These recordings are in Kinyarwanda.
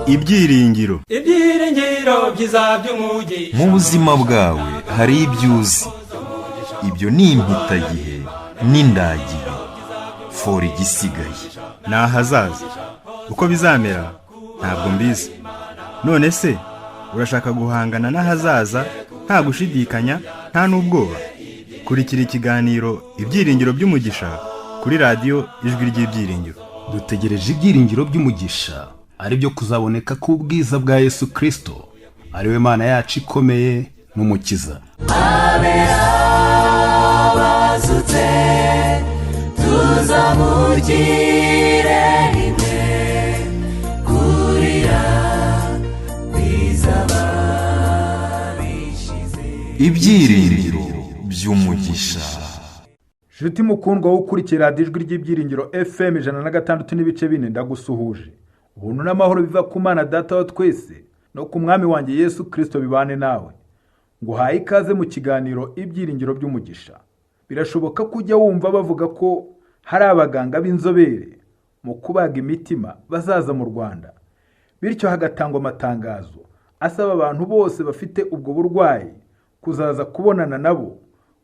Ibyiringiro byiza by'umugisha. Mu buzima bwawe hari ibyo uzi. Ibyo ni impitagihe n'indagihe. Fora igisigaye ni ahazaza. Uko bizamera ntabwo mbizi. None se urashaka guhangana n'ahazaza nta gushidikanya nta n'ubwoba? Kurikira ikiganiro Ibyiringiro by'umugisha kuri radiyo Ijwi ry'Ibyiringiro. Dutegereje ibyiringiro by'umugisha, ari byo kuzaboneka k'ubwiza bwa Yesu Kristo, ari we Mana yacu ikomeye n'umukiza. Abazutse tuzamugire rimwe, kurira bizaba bishize. Ibyiringiro by'umugisha. Nshuti mukundwa wo ukurikira radiyo Ijwi ry'Ibyiringiro FM 106.4 ndagusuhuje. Ubuntu n'amahoro biva ku Mana Data wa twese no ku Mwami wanjye Yesu Kristo bibane nawe. Nguhaye ikaze mu kiganiro Ibyiringiro by'umugisha. Birashoboka ko ujya wumva bavuga ko hari abaganga b'inzobere mu kubaga imitima bazaza mu Rwanda. Bityo hagatangwa amatangazo asaba abantu bose bafite ubwo burwayi kuzaza kubonana nabo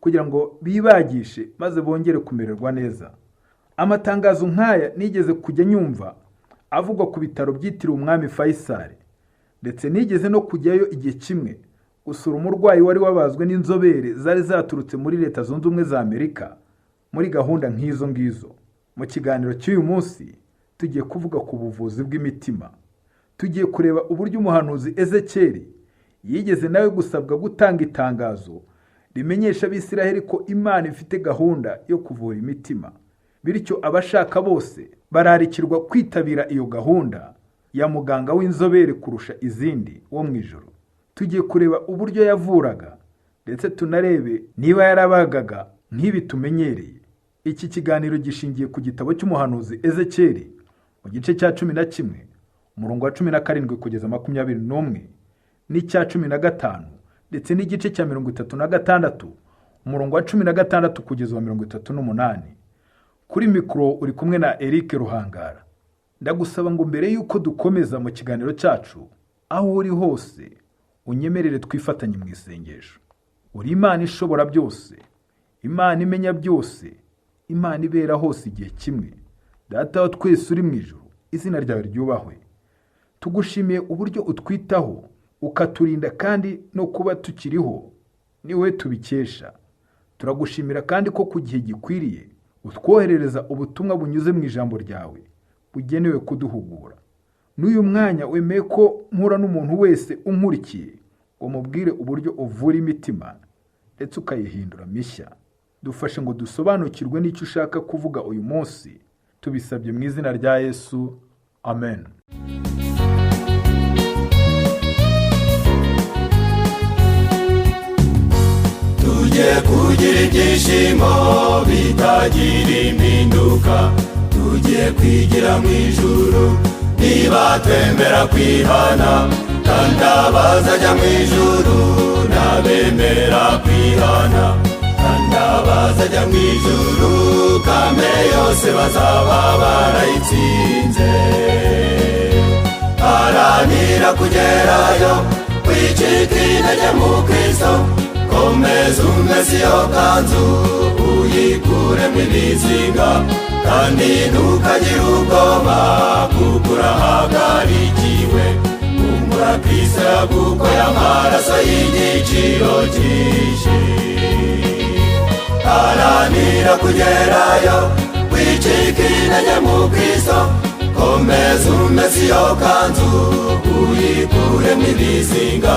kugira ngo bibagishe maze bongere kumererwa neza. Amatangazo nk'aya nigeze kujya nyumva avugwa ku bitaro byitiriwe Umwami Faisal, ndetse nigeze no kujyayo igihe kimwe gusura umurwayi wari wabazwe n'inzobere zari zaturutse muri Leta Zunze Ubumwe za Amerika muri gahunda nk'izo ngizo. Mu kiganiro cy'uyu munsi tugiye kuvuga ku buvuzi bw'imitima. Tugiye kureba uburyo umuhanuzi Ezekiyeli yigeze nawe gusabwa gutanga itangazo rimenyesha Abisiraheli ko Imana ifite gahunda yo kuvura imitima. Bityo abashaka bose bararikirwa kwitabira iyo gahunda ya muganga w'inzobere kurusha izindi wo mu ijuru. Tugiye kureba uburyo yavuraga, ndetse tunarebe niba yarabagaga nk'ibi tumenyereye. Iki kiganiro gishingiye ku gitabo cy'umuhanuzi Ezekiyeli mu gice cya 11 umurongo wa 17 kugeza 21 n'icya 15, ndetse n'igice cya 36 umurongo wa 16 kugeza 38. Kuri mikoro uri kumwe na Eric Ruhangara. Ndagusaba ngo mbere yuko dukomeza mu kiganiro cyacu, aho uri hose unyemerere twifatanye mu isengesho. Uri Imana ishobora byose, Imana imenya byose, Imana ibera hose igihe kimwe. Data wa twese uri mu ijuru, izina ryawe ryubahwe. Tugushimiye uburyo utwitaho ukaturinda, kandi no kuba tukiriho ni wowe tubikesha. Turagushimira kandi ko ku gihe gikwiriye utwoherereza ubutumwa bunyuze mu ijambo ryawe bugenewe kuduhugura. N'uyu mwanya wemeye ko mpura n'umuntu wese unkurikiye ngo mubwire uburyo uvura imitima ndetse ukayihindura mishya. Dufashe ngo dusobanukirwe n'icyo ushaka kuvuga uyu munsi, tubisabye mu izina rya Yesu, amen. Tugiye kugira ibyishimo bitagira impinduka, tugiye kwigira mu ijuru niba twemera kwihana, kandi abazajya mu ijuru n'abemera kwihana, kandi abazajya mu ijuru kamere yose bazaba barayitsinze. Haranira kugerayo, wicika intege mu Kristo, komeza umeze iyo kanzu uyikuremo ibizinga, kandi ntukagire ubwoba kuko urahagarikiwe. Humura, Kristo yagukoye amaraso y'igiciro cyinshi. Haranira kugerayo, wicika intege mu Kristo, komeza umeze iyo kanzu uyikuremo ibizinga,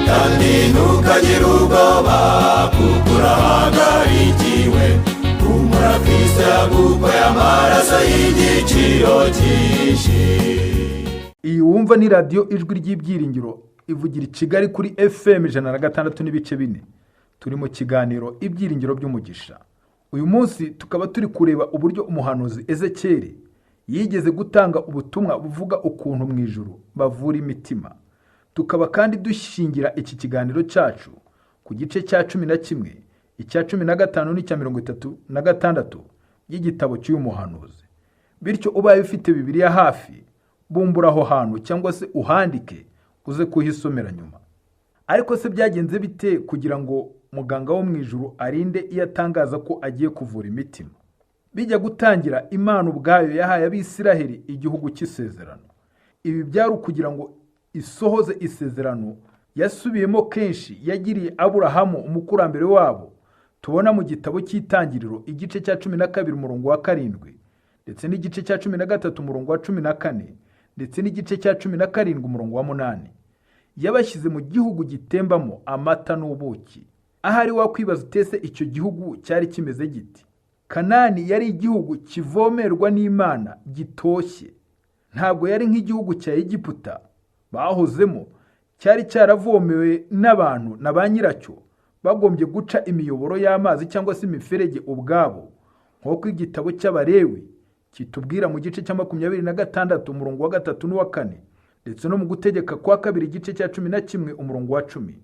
kandi ntukagire ubwoba kuko urahagarikiwe. Humura, Kristo yagukoye amaraso y'igiciro cyinshi. Iyi wumva ni radiyo Ijwi ry'Ibyiringiro ivugira i Kigali kuri FM 106.4. Turi mu kiganiro Ibyiringiro by'umugisha. Uyu munsi tukaba turi kureba uburyo umuhanuzi Ezekiyeli yigeze gutanga ubutumwa buvuga ukuntu mu ijuru bavura imitima. Tukaba kandi dushingira iki kiganiro cyacu ku gice cya 11, icya 15 n'icya 36 y'igitabo cy'uyu muhanuzi. Bityo ubaye ufite Bibiliya hafi, bumbura aho hantu cyangwa se uhandike uze kuhisomera nyuma. Ariko se byagenze bite kugira ngo muganga wo mu ijuru arinde iyo atangaza ko agiye kuvura imitima? Bijya gutangira, Imana ubwayo yahaye Abisiraheli igihugu cy'isezerano. Ibi byari ukugira ngo isohoze isezerano yasubiyemo kenshi yagiriye Aburahamu umukurambere wabo, tubona mu gitabo cy'Itangiriro igice cya 12 umurongo wa 7, ndetse n'igice cya 13 umurongo wa 14, ndetse n'igice cya 17 umurongo wa 8. Yabashyize mu gihugu gitembamo amata n'ubuki. Ahari wakwibaza utese icyo gihugu cyari kimeze giti? Kanani yari igihugu kivomerwa n'Imana gitoshye. Ntabwo yari nk'igihugu cya Egiputa bahozemo, cyari cyaravomewe n'abantu na ba nyiracyo bagombye guca imiyoboro y'amazi cyangwa se imiferege ubwabo, nk'uko igitabo cy'Abalewi kitubwira mu gice cya 26 umurongo wa 3 n'uwa 4, ndetse no mu Gutegeka kwa 2 igice cya 11 umurongo wa 10.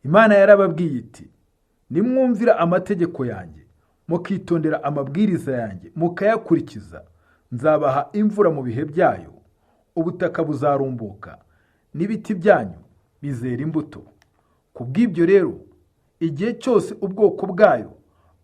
Imana yarababwiye iti, nimwumvira amategeko yanjye mukitondera amabwiriza yanjye mukayakurikiza, nzabaha imvura mu bihe byayo, ubutaka buzarumbuka n'ibiti byanyu bizera imbuto. Kubw'ibyo rero, igihe cyose ubwoko bwayo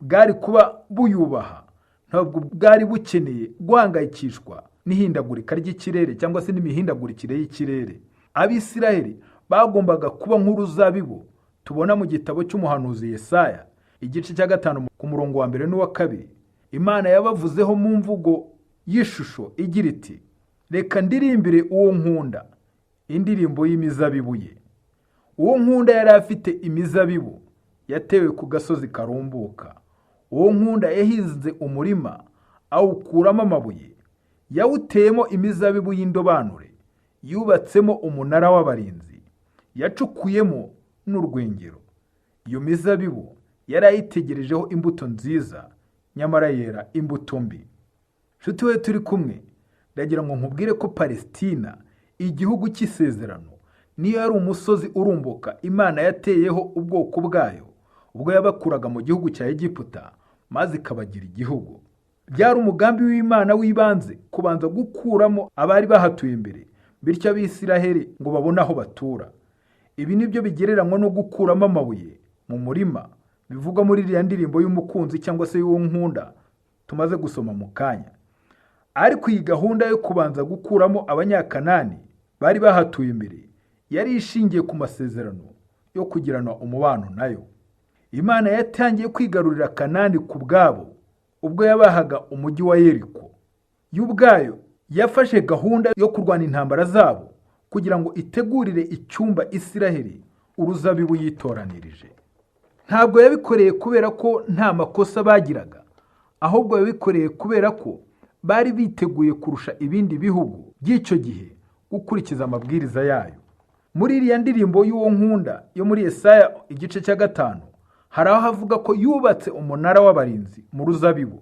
bwari kuba buyubaha, ntabwo bwari bukeneye guhangayikishwa n'ihindagurika ry'ikirere cyangwa se n'imihindagurikire y'ikirere. Abisiraheli bagombaga kuba nk'uruzabibu tubona mu gitabo cy'umuhanuzi Yesaya igice cya 5 ku murongo wa 1 n'uwa 2. Imana yabavuzeho mu mvugo y'ishusho igira iti, reka ndirimbire uwo nkunda indirimbo y'imizabibu ye. Uwo nkunda yari afite imizabibu yatewe ku gasozi karumbuka. Uwo nkunda yahinze umurima awukuramo amabuye, yawuteyemo imizabibu y'indobanure, yubatsemo umunara w'abarinzi, yacukuyemo n'urwengero. Iyo mizabibu yari ayitegerejeho imbuto nziza, nyamara yera imbuto mbi. Nshuti we turi kumwe, ndagira ngo nkubwire ko Palestina, igihugu cy'isezerano, niyo yari umusozi urumbuka Imana yateyeho ubwoko bwayo ubwo yabakuraga mu gihugu cya Egiputa maze ikabagira igihugu. Byari umugambi w'Imana w'ibanze kubanza gukuramo abari bahatuye mbere, bityo Abisiraheli ngo babone aho batura. Ibi nibyo bigereranywa no gukuramo amabuye mu murima, bivugwa muri iriya ndirimbo y'umukunzi cyangwa se y'uwo nkunda tumaze gusoma mu kanya. Ariko iyi gahunda yo kubanza gukuramo Abanyakanani bari bahatuye mbere yari ishingiye ku masezerano yo kugirana umubano nayo. Imana yatangiye kwigarurira Kanani ku bwabo ubwo yabahaga umujyi wa Yeriko. Yo ubwayo yafashe gahunda yo kurwana intambara zabo kugira ngo itegurire icyumba Isiraheli uruzabibu yitoranirije. Ntabwo yabikoreye kubera ko nta makosa bagiraga, ahubwo yabikoreye kubera ko bari biteguye kurusha ibindi bihugu by'icyo gihe gukurikiza amabwiriza yayo. Muri iriya ndirimbo y'uwo nkunda yo muri Yesaya igice cya 5 hari aho havuga ko yubatse umunara w'abarinzi mu ruzabibu.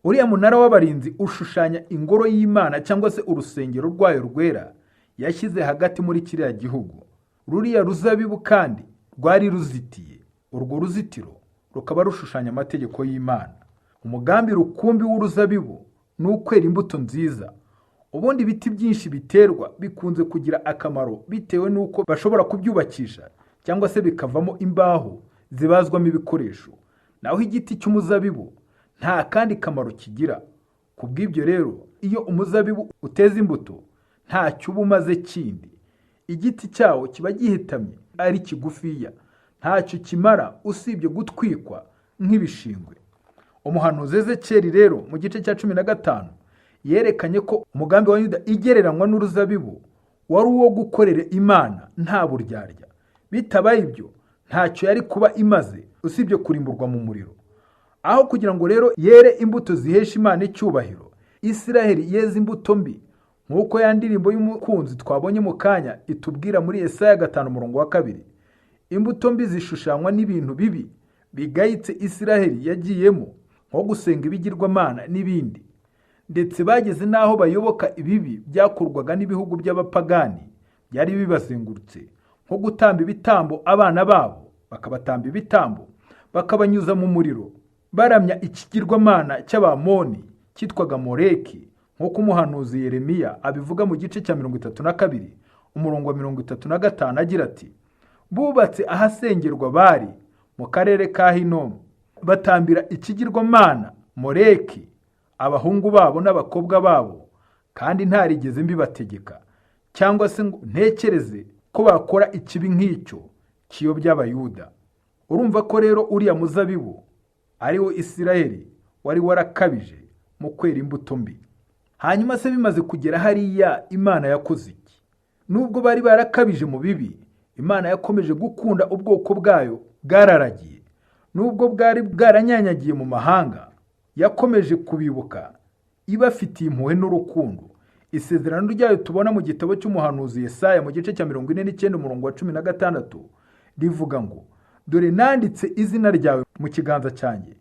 Uriya munara w'abarinzi ushushanya ingoro y'Imana cyangwa se urusengero rwayo rwera yashyize hagati muri kiriya gihugu. Ruriya ruzabibu kandi rwari ruzitiye. Urwo ruzitiro rukaba rushushanya amategeko y'Imana. Umugambi rukumbi w'uruzabibu ni ukwera imbuto nziza. Ubundi ibiti byinshi biterwa bikunze kugira akamaro bitewe n'uko bashobora kubyubakisha cyangwa se bikavamo imbaho zibazwamo ibikoresho. Naho igiti cy'umuzabibu nta kandi kamaro kigira. Kubw'ibyo rero, iyo umuzabibu uteza imbuto ntacyo uba umaze kindi. Igiti cyawo kiba gihitamye ari kigufiya, ntacyo kimara usibye gutwikwa nk'ibishingwe. Umuhanuzi Ezekiyeli rero mu gice cya 15 yerekanye ko umugambi wa Yuda igereranywa n'uruzabibu wari uwo gukorera Imana nta buryarya. Bitabaye ibyo ntacyo yari kuba imaze usibye kurimburwa mu muriro. Aho kugira ngo rero yere imbuto zihesha Imana icyubahiro, Isiraheli yeze imbuto mbi, nk'uko ya ndirimbo y'umukunzi twabonye mu kanya itubwira muri Yesaya 5 umurongo wa 2. Imbuto mbi zishushanywa n'ibintu bibi bigayitse Isiraheli yagiyemo, nko gusenga ibigirwamana n'ibindi. Ndetse bageze n'aho bayoboka ibibi byakorwaga n'ibihugu by'abapagani byari bibazengurutse, nko gutamba ibitambo abana babo, bakabatamba ibitambo bakabanyuza mu muriro, baramya ikigirwamana cy'Abamoni cyitwaga Moleki nk'uko umuhanuzi Yeremiya abivuga mu gice cya 32 umurongo wa 35 agira ati, bubatse ahasengerwa bari mu karere ka Hinomu, batambira ikigirwamana Moleki abahungu babo n'abakobwa babo, kandi ntarigeze mbibategeka, cyangwa se ngo ntekereze ko bakora ikibi nk'icyo kiyobya abayuda. Urumva ko rero uriya muzabibu ariwo Isiraheli wari warakabije mu kwera imbuto mbi. Hanyuma se bimaze kugera hariya, Imana yakoze iki? Nubwo bari barakabije mu bibi, Imana yakomeje gukunda ubwoko bwayo bwararagiye. Nubwo bwari bwaranyanyagiye mu mahanga, yakomeje kubibuka, ibafitiye impuhwe n'urukundo. Isezerano ryayo tubona mu gitabo cy'umuhanuzi Yesaya mu gice cya 49 umurongo wa 16 rivuga ngo, dore nanditse izina ryawe mu kiganza cyanjye,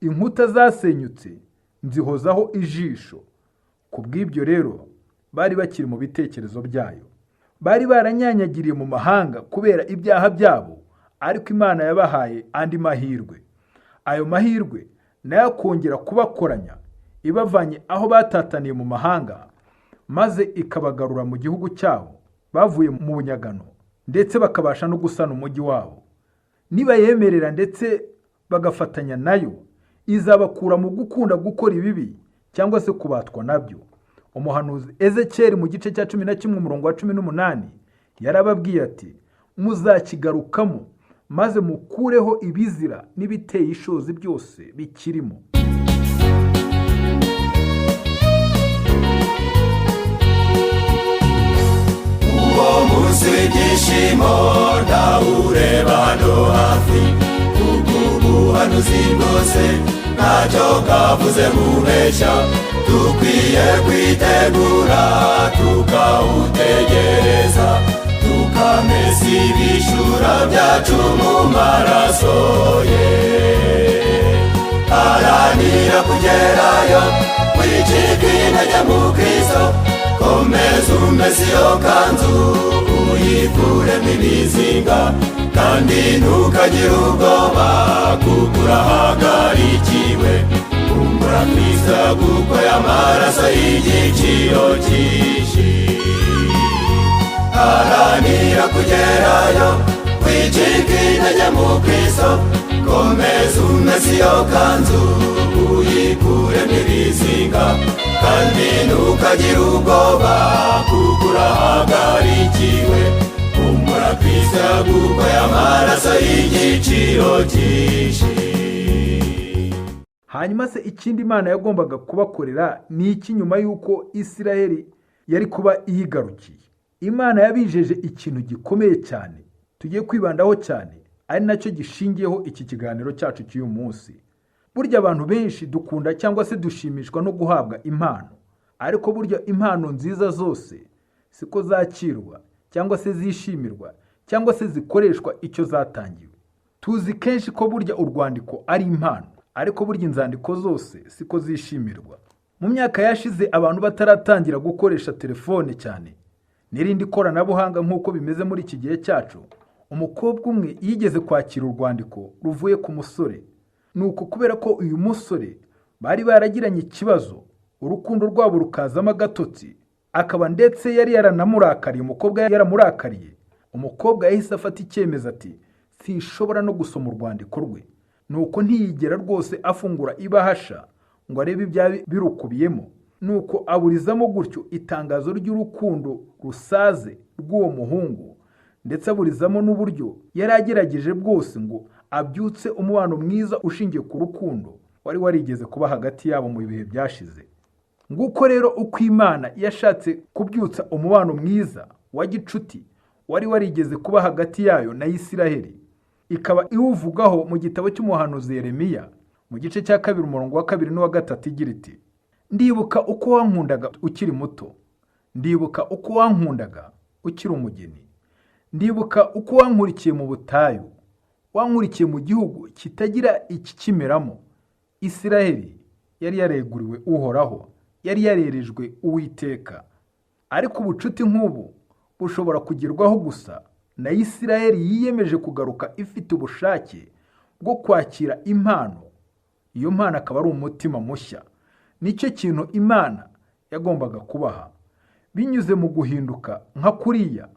inkuta zasenyutse nzihozaho ijisho. Ku bw'ibyo rero bari bakiri mu bitekerezo byayo, bari baranyanyagiriye mu mahanga kubera ibyaha byabo, ariko Imana yabahaye andi mahirwe. Ayo mahirwe nayo kongera kubakoranya, ibavanye aho batataniye mu mahanga, maze ikabagarura mu gihugu cyabo bavuye mu bunyagano, ndetse bakabasha no gusana umujyi wabo. Niba yemerera ndetse bagafatanya nayo, izabakura mu gukunda gukora ibibi cyangwa se kubatwa nabyo. Umuhanuzi Ezekiyeli mu gice cya 11 umurongo wa 18 yarababwiye ati, muzakigarukamo maze mukureho ibizira n'ibiteye ishozi byose bikirimo. uwo munsi w'ibyishimo ndawureba hano hafi, ubw'ubuhanuzi bwose ntacyo bwavuze bubeshya. Dukwiye kwitegura tukawutegereza, tukamesa ibishura byacu mu maraso ye. Haranira kugerayo, wicika intege mu Kristo, komeza umese iyo kanzu uyikuremo ibizinga, kandi ntukagire ubwoba kuko urahagarikiwe. Kumbura Kristo kuko y'amaraso y'igiciro cyinshi. Haranira kugerayo, wicika intege mu Kristo, komeza umese iyo kanzu uyikuremo ibizinga, kandi ntukagire ubwoba kuko urahagarikiwe. Kumbura Kristo kuko y'amaraso y'igiciro cyinshi. Hanyuma se ikindi Imana yagombaga kubakorera ni iki nyuma y'uko Isiraheli yari kuba iyigarukiye? Imana yabijeje ikintu gikomeye cyane tugiye kwibandaho cyane, ari nacyo gishingiyeho iki kiganiro cyacu cy'uyu munsi. Burya abantu benshi dukunda cyangwa se dushimishwa no guhabwa impano, ariko burya impano nziza zose siko zakirwa cyangwa se zishimirwa cyangwa se zikoreshwa icyo zatangiwe. Tuzi kenshi ko burya urwandiko ari impano, ariko burya inzandiko zose siko zishimirwa. Mu myaka yashize abantu bataratangira gukoresha telefone cyane n'irindi koranabuhanga nk'uko bimeze muri iki gihe cyacu, umukobwa umwe yigeze kwakira urwandiko ruvuye ku musore. Nuko kubera ko uyu musore bari baragiranye ikibazo, urukundo rwabo rukazamo agatotsi, akaba ndetse yari yaranamurakariye, umukobwa yaramurakariye, umukobwa yahise afata icyemezo ati, sinshobora no gusoma urwandiko rwe. Nuko ntiyigera rwose afungura ibahasha ngo arebe ibyaba birukubiyemo. Nuko aburizamo gutyo itangazo ry'urukundo rusaze rw'uwo muhungu, ndetse aburizamo n'uburyo yari agerageje bwose ngo abyutse umubano mwiza ushingiye ku rukundo wari warigeze kuba hagati yabo mu bihe byashize. Nguko rero uko Imana yashatse kubyutsa umubano mwiza wa gicuti wari warigeze kuba hagati yayo na Isiraheli, ikaba iwuvugaho mu gitabo cy'umuhanuzi Yeremiya mu gice cya 2 umurongo wa 2 n'uwa 3 igira iti, ndibuka uko wankundaga ukiri muto, ndibuka uko wankundaga ukiri umugeni, ndibuka uko wankurikiye mu butayu, wankurikiye mu gihugu kitagira ikikimeramo. Isiraheli yari yareguriwe Uhoraho, yari yarerejwe Uwiteka, ariko ubucuti nk'ubu bushobora kugerwaho gusa na Isiraheli yiyemeje kugaruka ifite ubushake bwo kwakira impano. Iyo mpano akaba ari umutima mushya. Nicyo kintu Imana yagombaga kubaha. Binyuze mu guhinduka nka kuriya,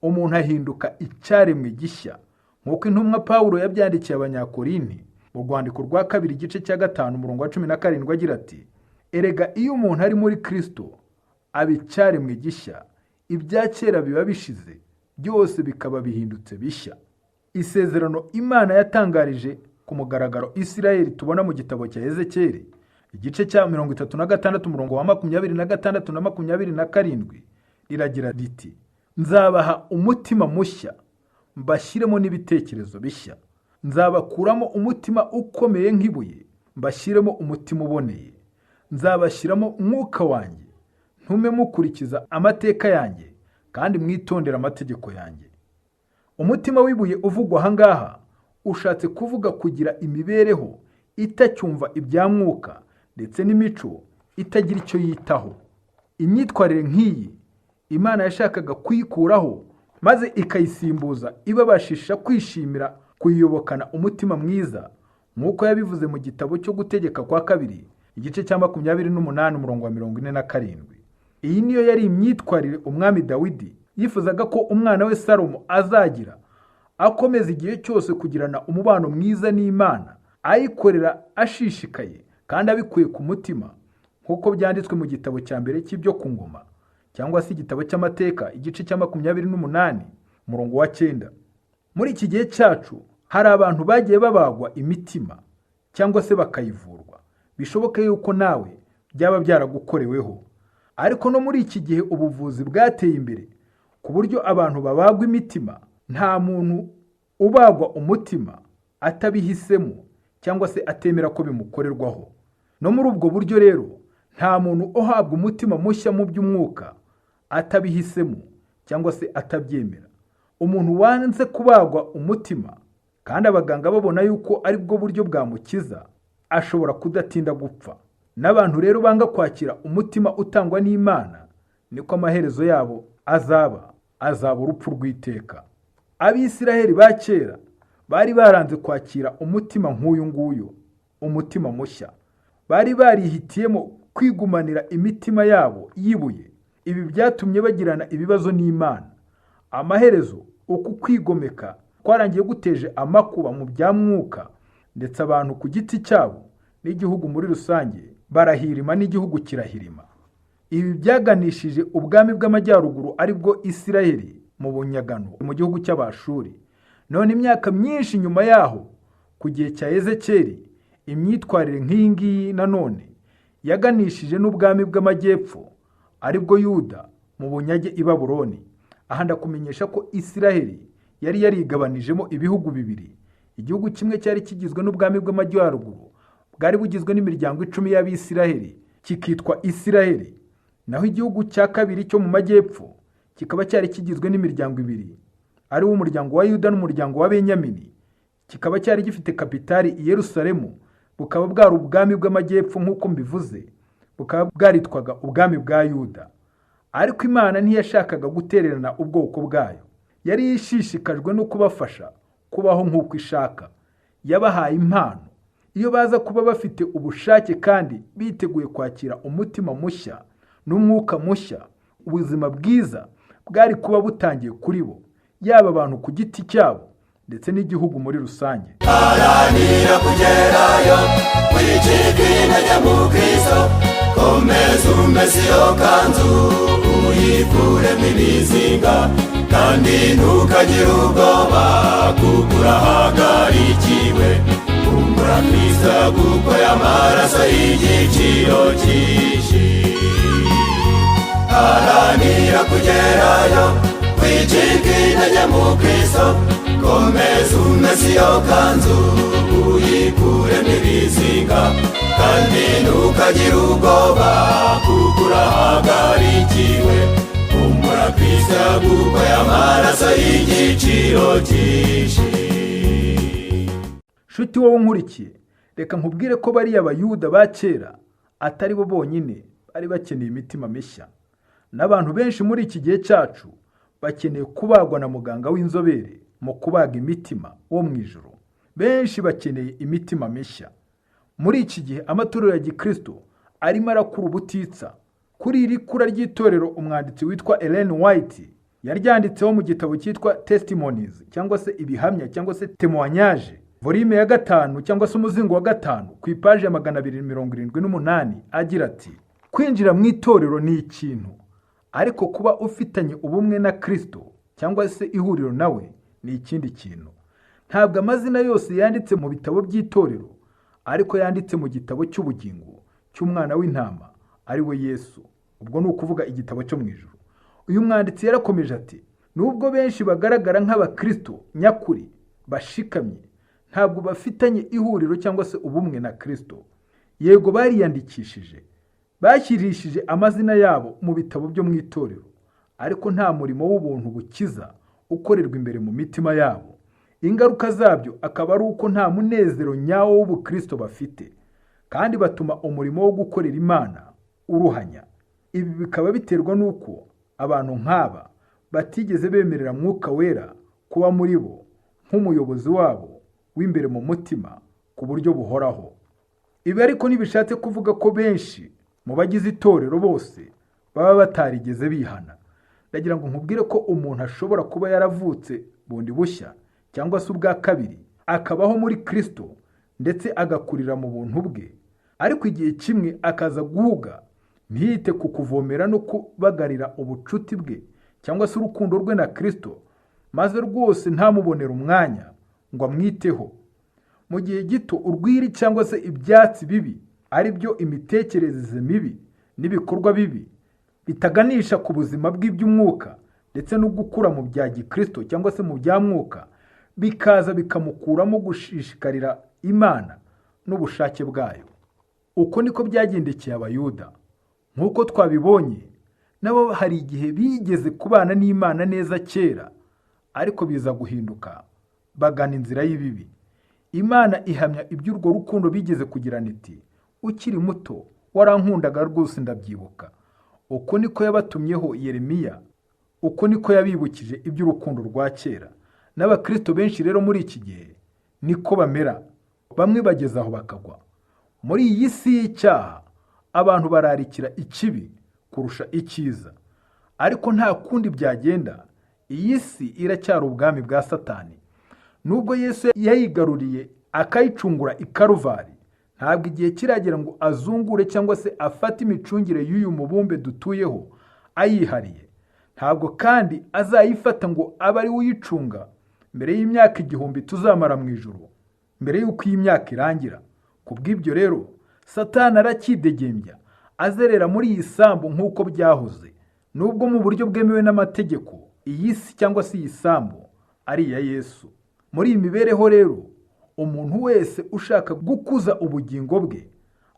umuntu ahinduka icyaremwe gishya, nk'uko intumwa Pawulo yabyandikiye Abanyakorinti mu rwandiko rwa 2 igice cya 5 umurongo wa 17 agira ati: erega iyo umuntu ari muri Kristo aba icyaremwe gishya, ibya kera biba bishize, byose bikaba bihindutse bishya. Isezerano Imana yatangarije ku mugaragaro Isirayeli tubona mu gitabo cya Ezekiyeli igice cya 36 umurongo wa 26 na 27 riragira riti: nzabaha umutima mushya, mbashyiremo n'ibitekerezo bishya. Nzabakuramo umutima ukomeye nk'ibuye, mbashyiremo umutima uboneye. Nzabashyiramo umwuka wanjye, ntume mukurikiza amateka yanjye kandi mwitondera amategeko yanjye. Umutima w'ibuye uvugwa aha ngaha ushatse kuvuga kugira imibereho itacyumva ibya mwuka ndetse n'imico itagira icyo yitaho. Imyitwarire nk'iyi Imana yashakaga kuyikuraho maze ikayisimbuza ibabashisha kwishimira kuyiyobokana umutima mwiza, nk'uko yabivuze mu gitabo cyo Gutegeka kwa 2 igice cya 28 umurongo wa 47. Iyi niyo yari imyitwarire umwami Dawidi yifuzaga ko umwana we Salomo azagira, akomeza igihe cyose kugirana umubano mwiza n'Imana, ayikorera ashishikaye kandi abikuye ku mutima, nk'uko byanditswe mu gitabo cya mbere cy'ibyo ku ngoma cyangwa se igitabo cy'amateka igice cya 28 umurongo wa 9. Muri iki gihe cyacu hari abantu bagiye babagwa imitima cyangwa se bakayivurwa. Bishoboke yuko nawe byaba byaragukoreweho. Ariko no muri iki gihe ubuvuzi bwateye imbere ku buryo abantu babagwa imitima. Nta muntu ubagwa umutima atabihisemo cyangwa se atemera ko bimukorerwaho. No muri ubwo buryo rero nta muntu uhabwa umutima mushya mu by'umwuka atabihisemo cyangwa se atabyemera. Umuntu wanze kubagwa umutima kandi abaganga babona yuko ari bwo buryo bwamukiza, ashobora kudatinda gupfa. N'abantu rero banga kwakira umutima utangwa n'Imana, niko amaherezo yabo azaba urupfu rw'iteka. Abisiraheli ba kera bari baranze kwakira umutima nk'uyu nguyu, umutima mushya. Bari barihitiyemo kwigumanira imitima yabo yibuye. Ibi byatumye bagirana ibibazo n'Imana. Amaherezo uku kwigomeka kwarangiye guteje amakuba mu bya mwuka, ndetse abantu ku giti cyabo n'igihugu muri rusange barahirima n'igihugu kirahirima. Ibi byaganishije ubwami bw'amajyaruguru ari bwo Isiraheli mu bunyagano mu gihugu cy'Abashuri. None imyaka myinshi nyuma yaho ku gihe cya Ezekiyeli, imyitwarire nk'iyi ngiyi nanone yaganishije n'ubwami bw'amajyepfo ari bwo Yuda mu bunyage i Babuloni. Aha ndakumenyesha ko Isiraheli yari yarigabanijemo ibihugu bibiri. Igihugu kimwe cyari kigizwe n'ubwami bw'amajyaruguru, bwari bugizwe n'imiryango 10 y'Abisiraheli, kikitwa Isiraheli. Naho igihugu cya kabiri cyo mu majyepfo kikaba cyari kigizwe n'imiryango 2, ari wo umuryango wa Yuda n'umuryango wa Benyamini. Kikaba cyari gifite kapitali i Yerusalemu, bukaba bwari ubwami bw'amajyepfo nk'uko mbivuze, bukaba bwaritwaga ubwami bwa Yuda. Ariko Imana ntiyashakaga gutererana ubwoko bwayo. Yari yishishikajwe no kubafasha kubaho nk'uko ishaka. Yabahaye impano. Iyo baza kuba bafite ubushake kandi biteguye kwakira umutima mushya n'umwuka mushya, ubuzima bwiza bwari kuba butangiye kuri bo, yaba abantu ku giti cyabo ndetse n'igihugu muri rusange. Haranira kugerayo, wicika intege mu Kristo, komeza umeze iyo kanzu, uyikuremo ibizinga, kandi ntukagire ubwoba kuko urahagarikiwe. Kumbura Kristo kuko y'amaraso y'igiciro cyinshi. Haranira kugerayo, wicika intege mu Kristo, komeza umeze iyo kanzu, uyikuremo ibizinga, kandi ntukagire ubwoba kuko urahagarikiwe. Kumbura Kristo kuko y'amaraso y'igiciro cyinshi. Nshuti wowe unkurikiye, reka nkubwire ko bariya Abayuda ba kera atari bo bonyine bari bakeneye imitima mishya. N'abantu benshi muri iki gihe cyacu bakeneye kubagwa na muganga w'inzobere mu kubaga imitima wo mu ijuru. Benshi bakeneye imitima mishya. Muri iki gihe amatorero ya Gikristo arimo arakura ubutitsa Kuri iri kura ry'itorero umwanditsi witwa Ellen White yaryanditseho mu gitabo cyitwa Testimonies cyangwa se ibihamya cyangwa se témoignage volume ya 5 cyangwa se umuzingo wa 5 ku ipaji ya 278 agira ati kwinjira mu itorero ni ikintu, ariko kuba ufitanye ubumwe na Kristo cyangwa se ihuriro nawe ni ikindi kintu. Ntabwo amazina yose yanditse mu bitabo by'itorero, ariko yanditse mu gitabo cy'ubugingo cy'umwana w'intama ari we Yesu. Ubwo ni ukuvuga igitabo cyo mu ijuru. Uyu mwanditsi yarakomeje ati nubwo benshi bagaragara nk'abakristo nyakuri bashikamye, ntabwo bafitanye ihuriro cyangwa se ubumwe na Kristo. Yego bariyandikishije, bashyirishije amazina yabo mu bitabo byo mu itorero, ariko nta murimo w'ubuntu bukiza ukorerwa imbere mu mitima yabo. Ingaruka zabyo akaba ari uko nta munezero nyawo w'ubukristo bafite, kandi batuma umurimo wo gukorera Imana uruhanya. Ibi bikaba biterwa n'uko abantu nk'aba batigeze bemerera Mwuka Wera kuba muri bo nk'umuyobozi wabo w'imbere mu mutima ku buryo buhoraho. Ibi ariko ntibishatse kuvuga ko benshi mu bagize itorero bose baba batarigeze bihana. Ndagira ngo nkubwire ko umuntu ashobora kuba yaravutse bundi bushya cyangwa se ubwa kabiri, akabaho muri Kristo ndetse agakurira mu buntu bwe, ariko igihe kimwe akaza guhuga ntiyite ku kuvomera no kubagarira ubucuti bwe cyangwa se urukundo rwe na Kristo, maze rwose ntamubonera umwanya ngo amwiteho. Mu gihe gito urwiri cyangwa se ibyatsi bibi, ari byo imitekerereze mibi n'ibikorwa bibi bitaganisha ku buzima bw'iby'umwuka ndetse no gukura mu bya gikristo cyangwa se mu bya mwuka, bikaza bikamukuramo gushishikarira Imana n'ubushake bwayo. Uko niko byagendekeye Abayuda. Nk'uko twabibonye, nabo hari igihe bigeze kubana n'Imana neza kera, ariko biza guhinduka bagana inzira y'ibibi. Imana ihamya iby'urwo rukundo bigeze kugirana iti ukiri muto warankundaga rwose ndabyibuka. Uko niko yabatumyeho Yeremiya, uko niko yabibukije iby'urukundo rwa kera. N'abakristo benshi rero muri iki gihe niko bamera, bamwe bageze aho bakagwa. Muri iyi si y'icyaha abantu bararikira ikibi kurusha icyiza, ariko nta kundi byagenda, iyi si iracyari ubwami bwa Satani. Nubwo Yesu yayigaruriye akayicungura i Karuvari, ntabwo igihe kiragera ngo azungure cyangwa se afate imicungire y'uyu mubumbe dutuyeho ayihariye. Ntabwo kandi azayifata ngo abe ari we uyicunga mbere y'imyaka 1000 tuzamara mu ijuru, mbere y'uko iyi myaka irangira. Kubw'ibyo rero Satani arakidegembya azerera muri iyi sambu nk'uko byahoze, nubwo mu buryo bwemewe n'amategeko iyi si cyangwa se iyi sambu ari iya Yesu. Muri iyi mibereho rero, umuntu wese ushaka gukuza ubugingo bwe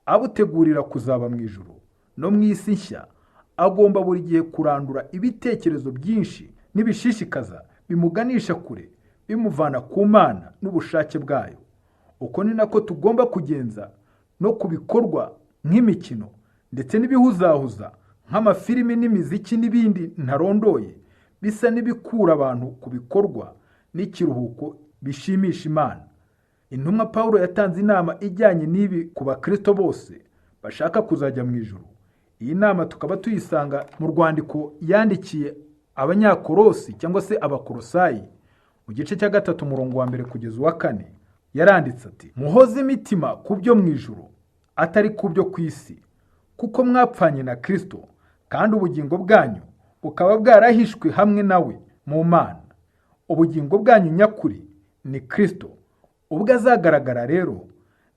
abutegurira kuzaba mu ijuru no mu isi nshya, agomba buri gihe kurandura ibitekerezo byinshi n'ibishishikaza bimuganisha kure, bimuvana ku Mana n'ubushake bwayo. Uko ni nako tugomba kugenza no ku bikorwa nk'imikino ndetse n'ibihuzahuza nk'amafilimi n'imiziki n'ibindi ntarondoye, bisa n'ibikura abantu ku bikorwa n'ikiruhuko bishimisha Imana. Intumwa Pawulo yatanze inama ijyanye n'ibi ku bakristo bose bashaka kuzajya mu ijuru. Iyi nama tukaba tuyisanga mu rwandiko yandikiye Abanyakolosi cyangwa se Abakolosayi mu gice cya 3 umurongo wa 1 kugeza uwa 4. Yaranditse ati muhoze imitima ku byo mu ijuru atari ku byo ku isi, kuko mwapfanye na Kristo kandi ubugingo bwanyu bukaba bwarahishwe hamwe nawe mu Mana. Ubugingo bwanyu nyakuri ni Kristo. Ubwo azagaragara rero,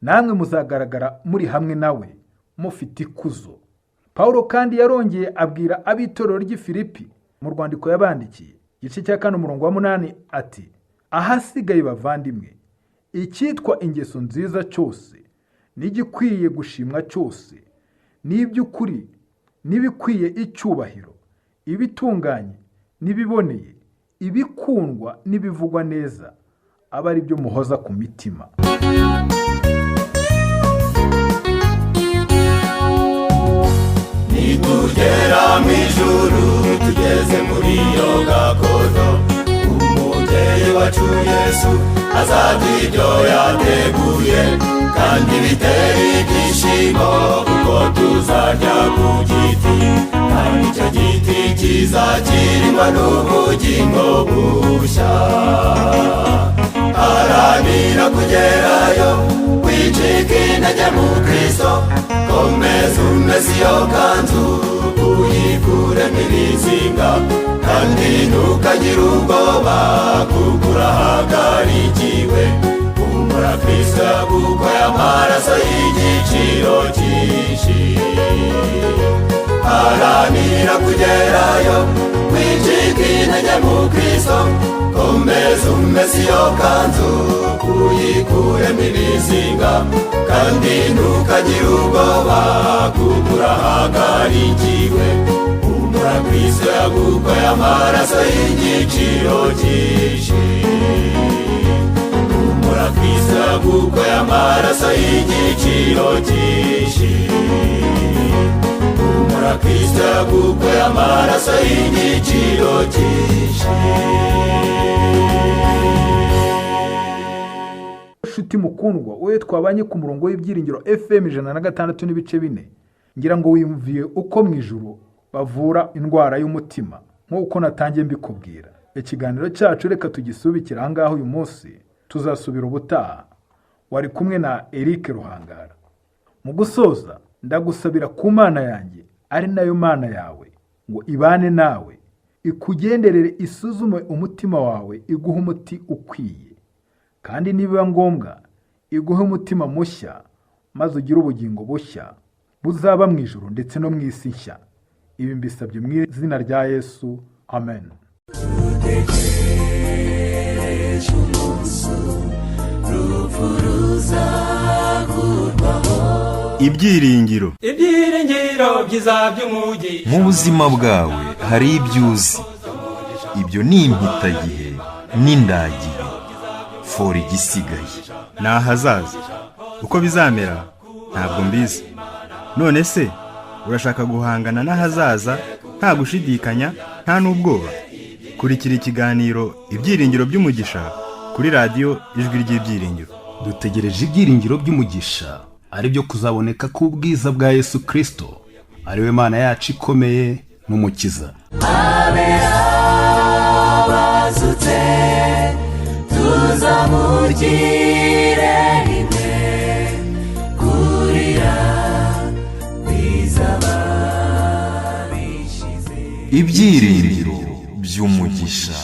namwe muzagaragara muri hamwe nawe mufite ikuzo. Paulo kandi yarongeye abwira abitorero ry'i Filipi mu rwandiko yabandikiye igice cya 4 umurongo wa 8 ati ahasigaye bavandimwe, icyitwa ingeso nziza cyose n'igikwiye gushimwa cyose, n'iby'ukuri n'ibikwiye icyubahiro, ibitunganye n'ibiboneye, ibikundwa n'ibivugwa neza, aba ari byo muhoza ku mitima. Nitugera mu ijuru tugeze muri iyo gakondo, umubyeyi wacu Yesu azaduha ibyo yateguye, kandi bitera ibyishimo kuko tuzajya ku giti. kandi icyo giti kizakirwa n'ubugingo bushya. Haranira kugerayo, wicika intege mu Kristo, komeza umeze iyo kanzu, uyikuremo ibizinga, kandi ntukagire ubwoba kuko urahagarikiwe. Humura, Kristo yagukoye amaraso y'igiciro cyinshi. Haranira kugerayo, wicika intege mu Kristo, komeza umeze iyo kanzu, uyikuremo ibizinga, kandi ntukagire ubwoba kuko urahagarikiwe. Humura, Kristo yagukoye amaraso y'igiciro cyinshi. Humura, Kristo yagukoye amaraso y'igiciro cyinshi. Humura, Kristo yagukoye amaraso y'igiciro cyinshi. Nshuti mukundwa, wowe twabanye ku murongo w'ibyiringiro FM 106.4, ngira ngo wiyumviye uko mu ijuru bavura indwara y'umutima nk'uko natangiye mbikubwira. Ikiganiro cyacu reka tugisubikira ahangaha uyu munsi, tuzasubira ubutaha. Wari kumwe na Eric Ruhangara. Mu gusoza, ndagusabira ku Mana yanjye ari nayo Mana yawe, ngo ibane nawe, ikugenderere, isuzume umutima wawe, iguhe umuti ukwiye, kandi nibiba ngombwa iguhe umutima mushya, maze ugire ubugingo bushya buzaba mu ijuru ndetse no mu isi nshya. Ibi mbisabye mu izina rya Yesu, amen. Ibyiringiro byiza by'umugisha. mu buzima bwawe hari ibyo uzi. Ibyo ni impitagihe n'indagihe, fora igisigaye. ni ahazaza. Uko bizamera ntabwo mbizi. None se urashaka guhangana n'ahazaza nta gushidikanya nta n'ubwoba? Kurikira ikiganiro Ibyiringiro by'umugisha kuri radiyo Ijwi ry'Ibyiringiro. dutegereje ibyiringiro by'umugisha, ari byo kuzaboneka k'ubwiza bwa Yesu Kristo, ari we Mana yacu ikomeye n'umukiza. Bazutse tuzamugire rimwe, kurira bizaba bishize. Ibyiringiro by'umugisha.